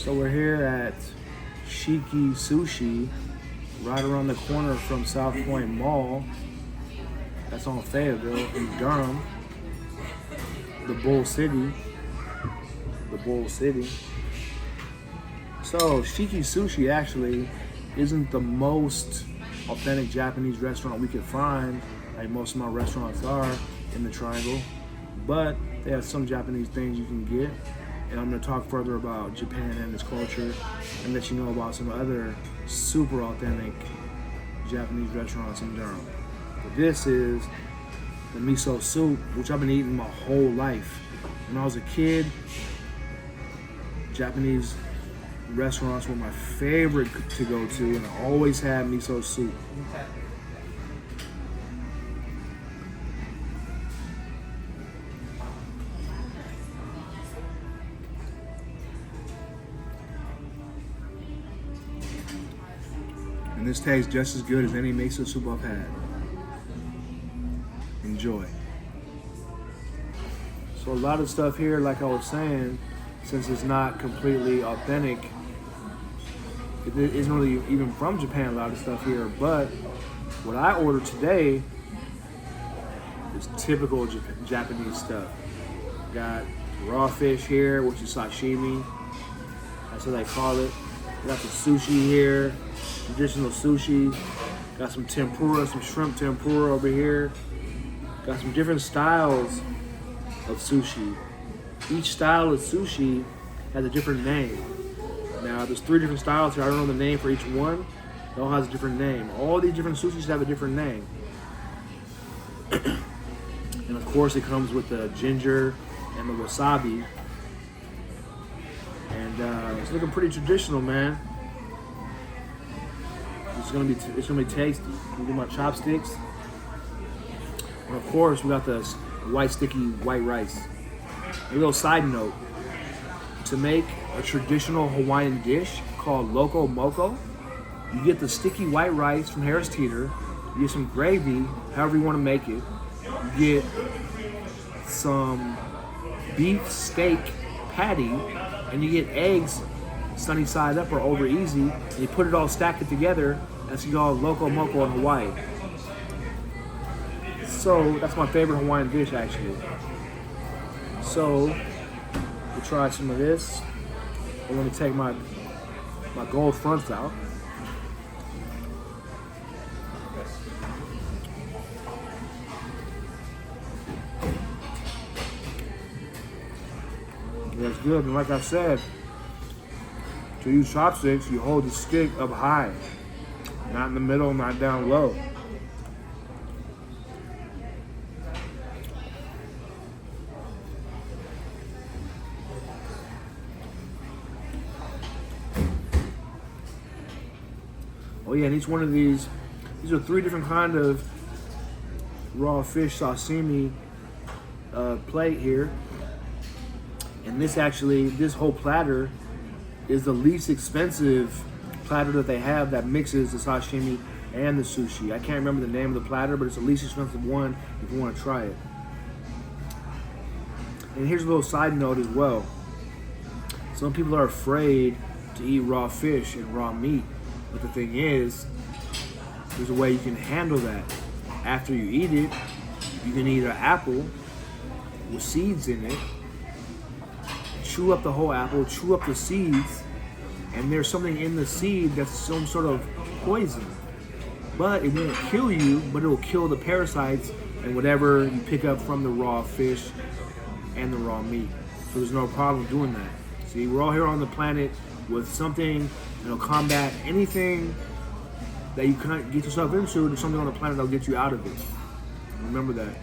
So we're here at Shiki Sushi, right around the corner from South Point Mall. That's on Fayetteville in Durham, the Bull City. So Shiki Sushi actually isn't the most authentic Japanese restaurant we could find, like most of my restaurants are in the Triangle, but they have some Japanese things you can get. And I'm going to talk further about Japan and its culture and let you know about some other super authentic Japanese restaurants in Durham. But this is the miso soup, which I've been eating my whole life. When I was a kid, Japanese restaurants were my favorite to go to, and I always had miso soup. And this tastes just as good as any miso soup I've had. Enjoy. So a lot of stuff here, like I was saying, since it's not completely authentic, it isn't really even from Japan, a lot of stuff here, but what I ordered today is typical Japanese stuff. Got raw fish here, which is sashimi. That's what they call it. Got the sushi here, traditional sushi. Got some tempura, some shrimp tempura over here. Got some different styles of sushi. Each style of sushi has a different name. Now, there's 3 different styles here. I don't know the name for each one. It all has a different name. All these different sushis have a different name. And of course, it comes with the ginger and the wasabi. And it's looking pretty traditional, man. It's gonna be tasty. We do my chopsticks. And of course, we got this white sticky white rice. A little side note, to make a traditional Hawaiian dish called Loco Moco, you get the sticky white rice from Harris Teeter, you get some gravy, however you want to make it, you get some beef steak patty, and you get eggs sunny side up or over easy, and you put it all, stack it together, that's called Loco Moco in Hawaii. So that's my favorite Hawaiian dish, actually. So we'll try some of this. I'm gonna take my gold fronts out. That's good, and like I said, to use chopsticks, you hold the stick up high, not in the middle, not down low. Oh yeah, and each one of these are 3 different kind of raw fish sashimi plate here. And this whole platter is the least expensive platter that they have that mixes the sashimi and the sushi. I can't remember the name of the platter, but it's the least expensive one if you want to try it. And here's a little side note as well. Some people are afraid to eat raw fish and raw meat. But the thing is, there's a way you can handle that. After you eat it, you can eat an apple with seeds in it, chew up the whole apple, chew up the seeds, and there's something in the seed that's some sort of poison. But it won't kill you, but it will kill the parasites and whatever you pick up from the raw fish and the raw meat. So there's no problem doing that. See, we're all here on the planet with something that'll combat anything that you can't get yourself into. There's something on the planet that'll get you out of it. Remember that.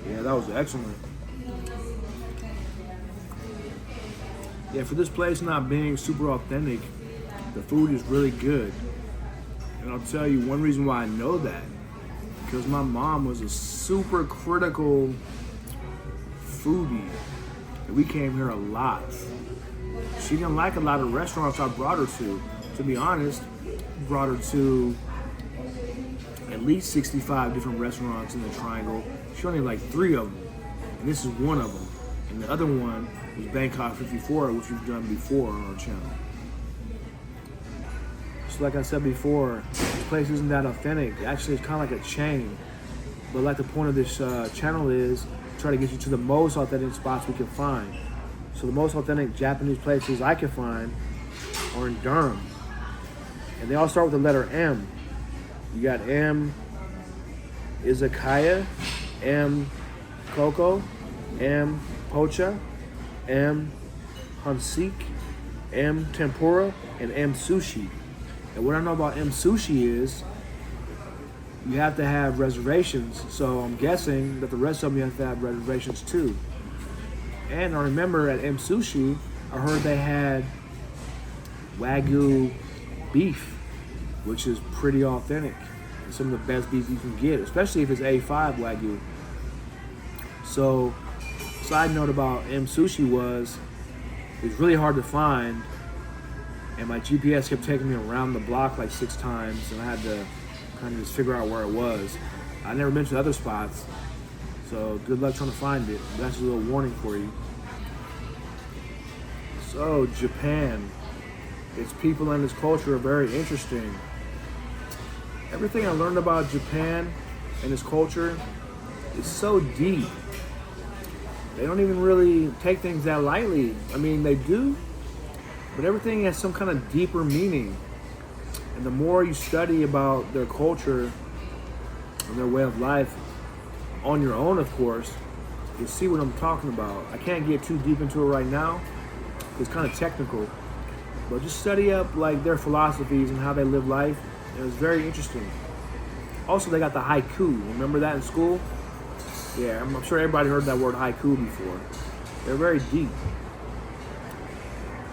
Yeah, that was excellent. Yeah, for this place not being super authentic, the food is really good. And I'll tell you one reason why I know that, because my mom was a super critical foodie. And we came here a lot. She didn't like a lot of restaurants I brought her to be honest. brought her to at least 65 different restaurants in the Triangle. She only like 3 of them, and this is one of them. And the other one was Bangkok 54, which we've done before on our channel. So like I said before, this place isn't that authentic. Actually, it's kind of like a chain. But like the point of this channel is try to get you to the most authentic spots we can find. So the most authentic Japanese places I can find are in Durham. And they all start with the letter M. You got M Izakaya, M Coco, M Pocha, M Hansik, M Tempura, and M Sushi. And what I know about M Sushi is you have to have reservations. So I'm guessing that the rest of them you have to have reservations too. And I remember at M Sushi, I heard they had Wagyu beef, which is pretty authentic. It's some of the best beef you can get, especially if it's A5 Wagyu. So, side note about M Sushi was, it was really hard to find, and my GPS kept taking me around the block like 6 times, and I had to kind of just figure out where it was. I never mentioned other spots, so good luck trying to find it. That's a little warning for you. So, Japan. Its people and its culture are very interesting. Everything I learned about Japan and its culture is so deep. They don't even really take things that lightly. I mean, they do, but everything has some kind of deeper meaning. And the more you study about their culture and their way of life, on your own, of course, you'll see what I'm talking about. I can't get too deep into it right now. It's kind of technical. But just study up like their philosophies and how they live life. It was very interesting. Also, they got the haiku. Remember that in school? Yeah, I'm sure everybody heard that word haiku before. They're very deep.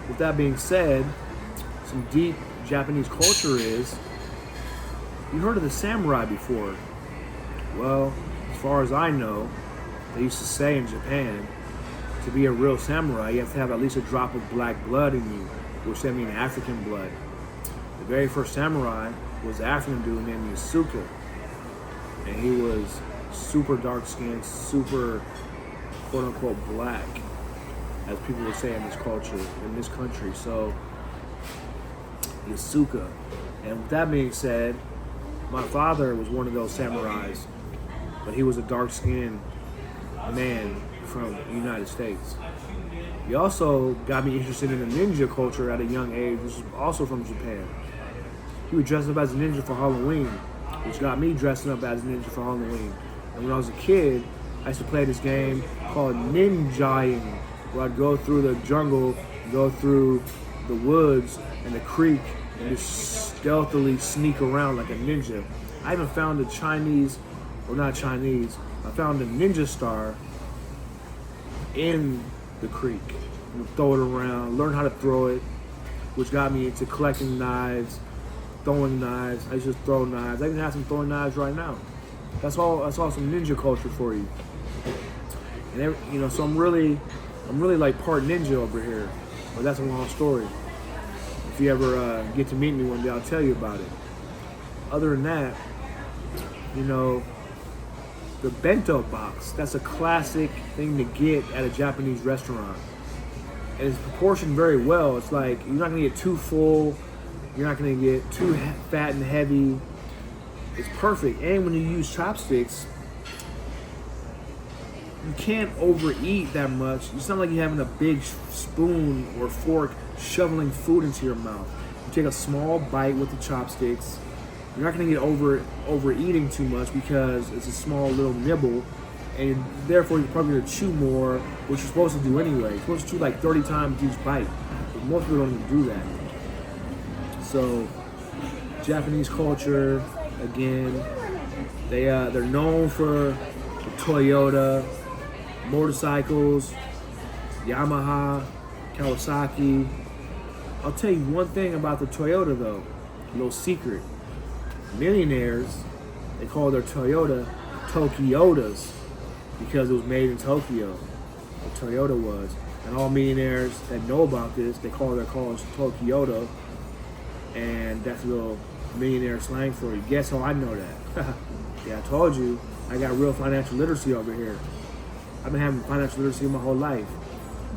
With that being said, some deep Japanese culture is, you heard of the samurai before. Well, as far as I know, they used to say in Japan, to be a real samurai, you have to have at least a drop of black blood in you, which that means African blood. The very first samurai was an African dude named Yasuke. And he was super dark skinned, super quote unquote black, as people would say in this culture, in this country. So, Yasuke. And with that being said, my father was one of those samurais, but he was a dark skinned man from the United States. He also got me interested in the ninja culture at a young age, which is also from Japan. He would dress up as a ninja for Halloween, which got me dressing up as a ninja for Halloween. And when I was a kid, I used to play this game called ninjaing, where I'd go through the jungle, go through the woods and the creek, and just stealthily sneak around like a ninja. I even found a Chinese, or not Chinese, I found a ninja star in the creek. And throw it around, learn how to throw it, which got me into collecting knives, throwing knives. I used to throw knives. I even have some throwing knives right now. That's all some ninja culture for you. And so I'm really like part ninja over here. But that's a long story. If you ever get to meet me one day, I'll tell you about it. Other than that, the bento box, that's a classic thing to get at a Japanese restaurant. And it's proportioned very well. It's like, you're not gonna get too full, you're not gonna get too fat and heavy. It's perfect. And when you use chopsticks, you can't overeat that much. It's not like you're having a big spoon or fork shoveling food into your mouth. You take a small bite with the chopsticks. You're not going to get overeating too much because it's a small little nibble, and therefore you're probably going to chew more, which you're supposed to do anyway. You're supposed to chew like 30 times each bite, but most people don't even do that. So, Japanese culture, again, they're known for the Toyota, motorcycles, Yamaha, Kawasaki. I'll tell you one thing about the Toyota though, a little secret. Millionaires, they call their Toyota Tokyotas because it was made in Tokyo. The Toyota was. And all millionaires that know about this, they call their cars Tokyota. And that's a little millionaire slang for you. Guess how I know that? Yeah, I told you. I got real financial literacy over here. I've been having financial literacy my whole life,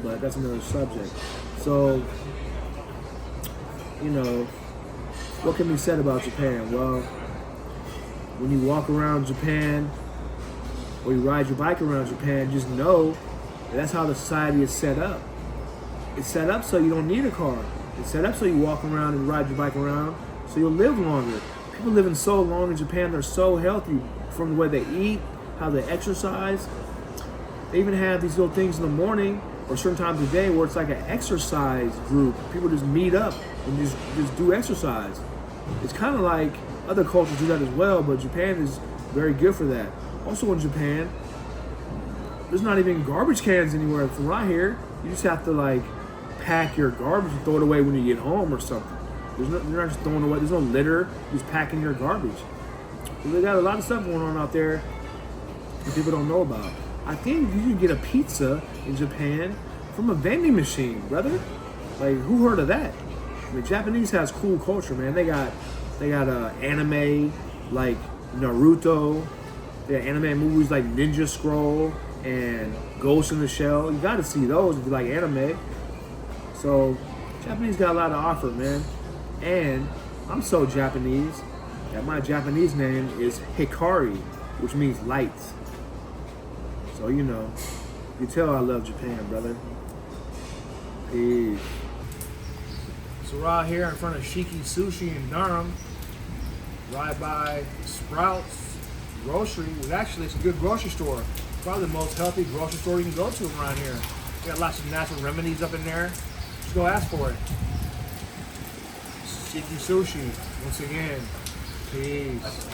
but that's another subject. So, you know, what can be said about Japan? Well, when you walk around Japan or you ride your bike around Japan, just know that that's how the society is set up. It's set up so you don't need a car. It's set up so you walk around and ride your bike around so you'll live longer. People living so long in Japan, they're so healthy from the way they eat, how they exercise. They even have these little things in the morning or certain times of the day where it's like an exercise group. People just meet up and just do exercise. It's kind of like other cultures do that as well, but Japan is very good for that. Also in Japan, there's not even garbage cans anywhere from right here. You just have to like pack your garbage and throw it away when you get home or something. You're not just throwing away. There's no litter. You're just packing your garbage. So they got a lot of stuff going on out there that people don't know about. I think you can get a pizza in Japan from a vending machine, brother. Like, who heard of that? The Japanese has cool culture, man. They got anime like Naruto. They got anime movies like Ninja Scroll and Ghost in the Shell. You got to see those if you like anime. So, Japanese got a lot to offer, man. And I'm so Japanese that my Japanese name is Hikari, which means light. So, you know, you tell I love Japan, brother. Peace. So we're out here in front of Shiki Sushi in Durham. Right by Sprouts Grocery. It's a good grocery store. Probably the most healthy grocery store you can go to around here. We got lots of natural remedies up in there. Just go ask for it. Shiki Sushi, once again. Peace.